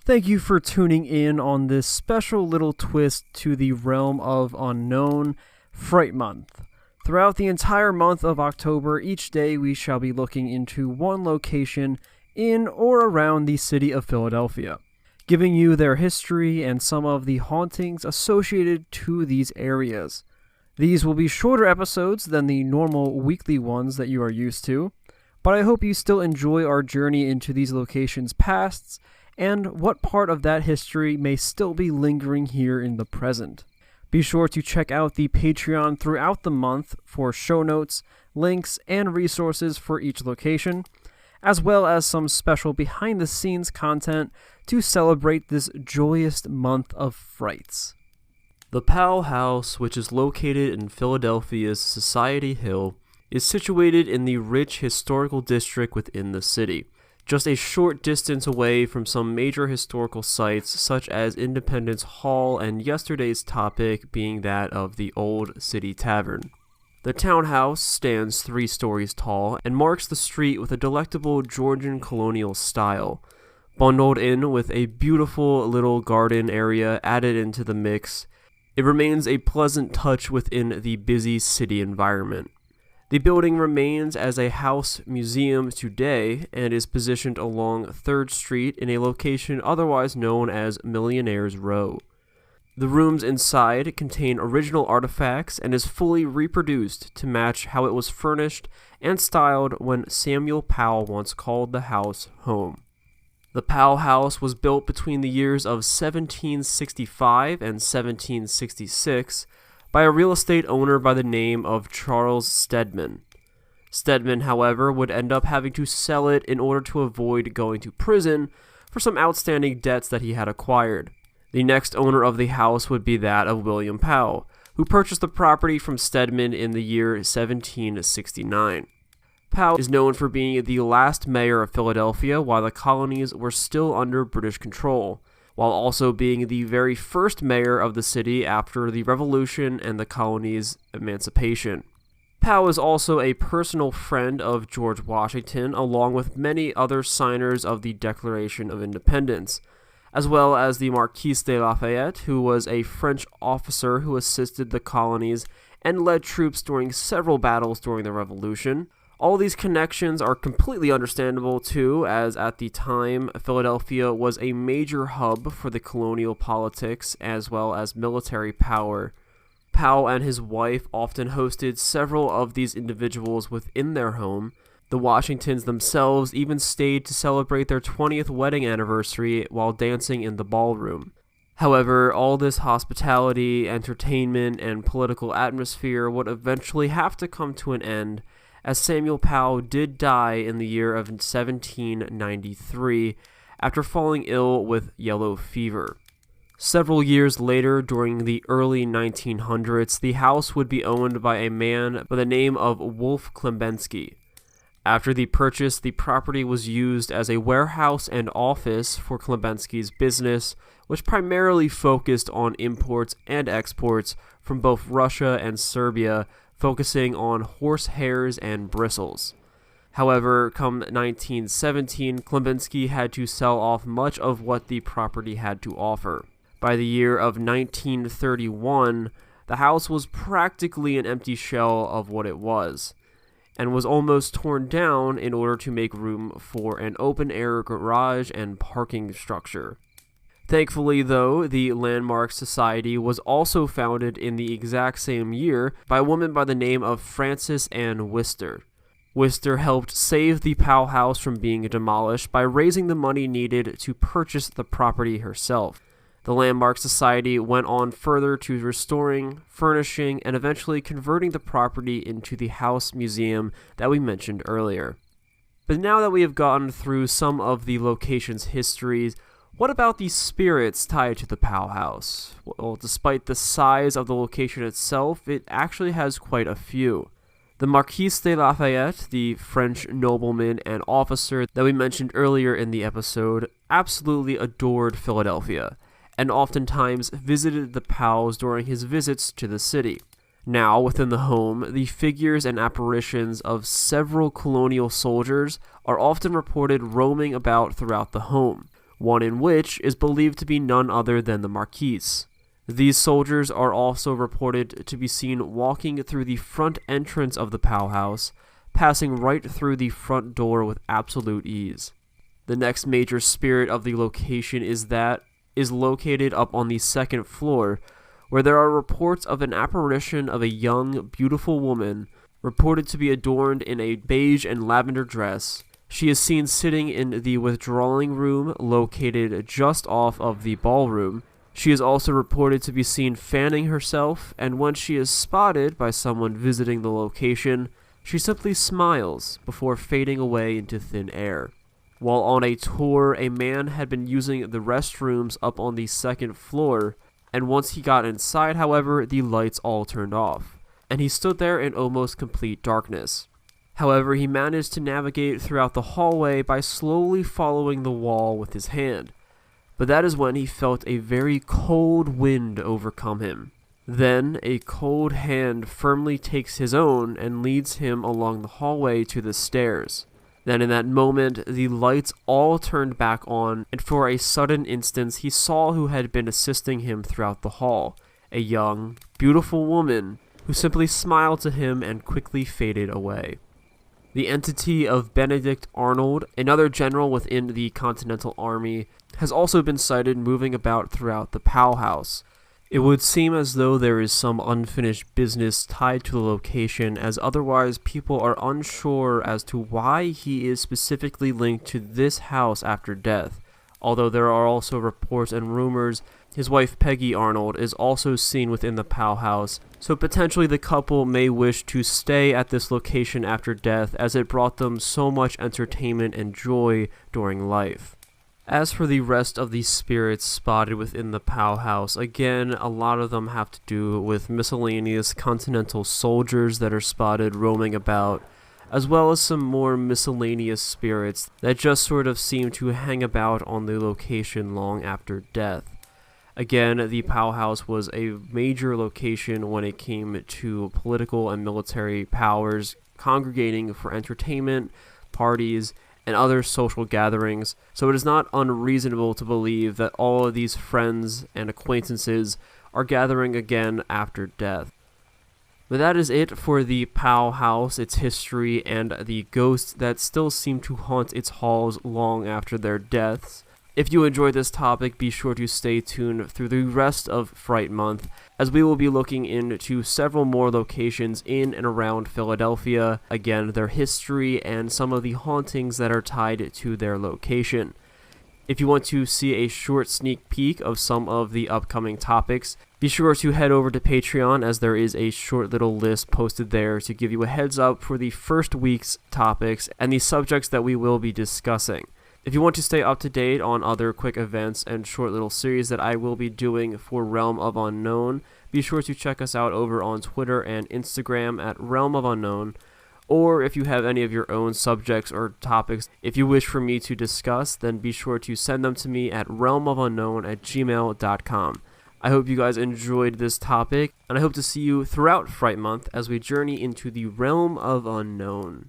Thank you for tuning in on this special little twist to the realm of unknown, Fright Month. Throughout the entire month of October, each day we shall be looking into one location in or around the city of Philadelphia, giving you their history and some of the hauntings associated to these areas. These will be shorter episodes than the normal weekly ones that you are used to, but I hope you still enjoy our journey into these locations' pasts and what part of that history may still be lingering here in the present. Be sure to check out the Patreon throughout the month for show notes, links, and resources for each location, as well as some special behind-the-scenes content to celebrate this joyous month of frights. The Powell House, which is located in Philadelphia's Society Hill, is situated in the rich historical district within the city, just a short distance away from some major historical sites such as Independence Hall and yesterday's topic being that of the Old City Tavern. The townhouse stands 3 stories tall and marks the street with a delectable Georgian colonial style. Bundled in with a beautiful little garden area added into the mix, it remains a pleasant touch within the busy city environment. The building remains as a house museum today and is positioned along 3rd Street in a location otherwise known as Millionaires Row. The rooms inside contain original artifacts and is fully reproduced to match how it was furnished and styled when Samuel Powell once called the house home. The Powell House was built between the years of 1765 and 1766 by a real estate owner by the name of Charles Stedman. Stedman, however, would end up having to sell it in order to avoid going to prison for some outstanding debts that he had acquired. The next owner of the house would be that of William Powell, who purchased the property from Stedman in the year 1769. Powell is known for being the last mayor of Philadelphia while the colonies were still under British control, while also being the very first mayor of the city after the Revolution and the colony's emancipation. Powell is also a personal friend of George Washington, along with many other signers of the Declaration of Independence, as well as the Marquis de Lafayette, who was a French officer who assisted the colonies and led troops during several battles during the Revolution. All these connections are completely understandable too, as at the time, Philadelphia was a major hub for the colonial politics as well as military power. Powell and his wife often hosted several of these individuals within their home. The Washingtons themselves even stayed to celebrate their 20th wedding anniversary while dancing in the ballroom. However, all this hospitality, entertainment, and political atmosphere would eventually have to come to an end, as Samuel Powell did die in the year of 1793 after falling ill with yellow fever. Several years later, during the early 1900s, the house would be owned by a man by the name of Wolf Klembensky. After the purchase, the property was used as a warehouse and office for Klembensky's business, which primarily focused on imports and exports from both Russia and Serbia, focusing on horse hairs and bristles. However, come 1917, Klembensky had to sell off much of what the property had to offer. By the year of 1931, the house was practically an empty shell of what it was, and was almost torn down in order to make room for an open-air garage and parking structure. Thankfully, though, the Landmark Society was also founded in the exact same year by a woman by the name of Frances Ann Wister. Wister helped save the Powell House from being demolished by raising the money needed to purchase the property herself. The Landmark Society went on further to restoring, furnishing, and eventually converting the property into the house museum that we mentioned earlier. But now that we have gotten through some of the location's histories, what about the spirits tied to the Powell House? Well, despite the size of the location itself, it actually has quite a few. The Marquis de Lafayette, the French nobleman and officer that we mentioned earlier in the episode, absolutely adored Philadelphia, and oftentimes visited the Powells during his visits to the city. Now, within the home, the figures and apparitions of several colonial soldiers are often reported roaming about throughout the home. one in which is believed to be none other than the Marquise. These soldiers are also reported to be seen walking through the front entrance of the Powell house, passing right through the front door with absolute ease. The next major spirit of the location is located up on the second floor, where there are reports of an apparition of a young, beautiful woman, reported to be adorned in a beige and lavender dress. She is seen sitting in the withdrawing room located just off of the ballroom. She is also reported to be seen fanning herself, and when she is spotted by someone visiting the location, she simply smiles before fading away into thin air. While on a tour, a man had been using the restrooms up on the second floor, and once he got inside, however, the lights all turned off, and he stood there in almost complete darkness. However, he managed to navigate throughout the hallway by slowly following the wall with his hand. But that is when he felt a very cold wind overcome him. Then, a cold hand firmly takes his own and leads him along the hallway to the stairs. Then in that moment, the lights all turned back on, and for a sudden instant, he saw who had been assisting him throughout the hall, a young, beautiful woman who simply smiled to him and quickly faded away. The entity of Benedict Arnold, another general within the Continental Army, has also been sighted moving about throughout the Powell house. It would seem as though there is some unfinished business tied to the location, as otherwise people are unsure as to why he is specifically linked to this house after death, although there are also reports and rumors his wife Peggy Arnold is also seen within the Powell house, so potentially the couple may wish to stay at this location after death as it brought them so much entertainment and joy during life. As for the rest of the spirits spotted within the Powell house, again, a lot of them have to do with miscellaneous Continental soldiers that are spotted roaming about, as well as some more miscellaneous spirits that just sort of seem to hang about on the location long after death. Again, the Powell house was a major location when it came to political and military powers congregating for entertainment, parties, and other social gatherings, so it is not unreasonable to believe that all of these friends and acquaintances are gathering again after death. But that is it for the Powell house, its history, and the ghosts that still seem to haunt its halls long after their deaths. If you enjoyed this topic, be sure to stay tuned through the rest of Fright Month, as we will be looking into several more locations in and around Philadelphia, again, their history and some of the hauntings that are tied to their location. If you want to see a short sneak peek of some of the upcoming topics, be sure to head over to Patreon, as there is a short little list posted there to give you a heads up for the first week's topics and the subjects that we will be discussing. If you want to stay up to date on other quick events and short little series that I will be doing for Realm of Unknown, be sure to check us out over on Twitter and Instagram at Realm of Unknown. Or if you have any of your own subjects or topics if you wish for me to discuss, then be sure to send them to me at realmofunknown@gmail.com. I hope you guys enjoyed this topic, and I hope to see you throughout Fright Month as we journey into the Realm of Unknown.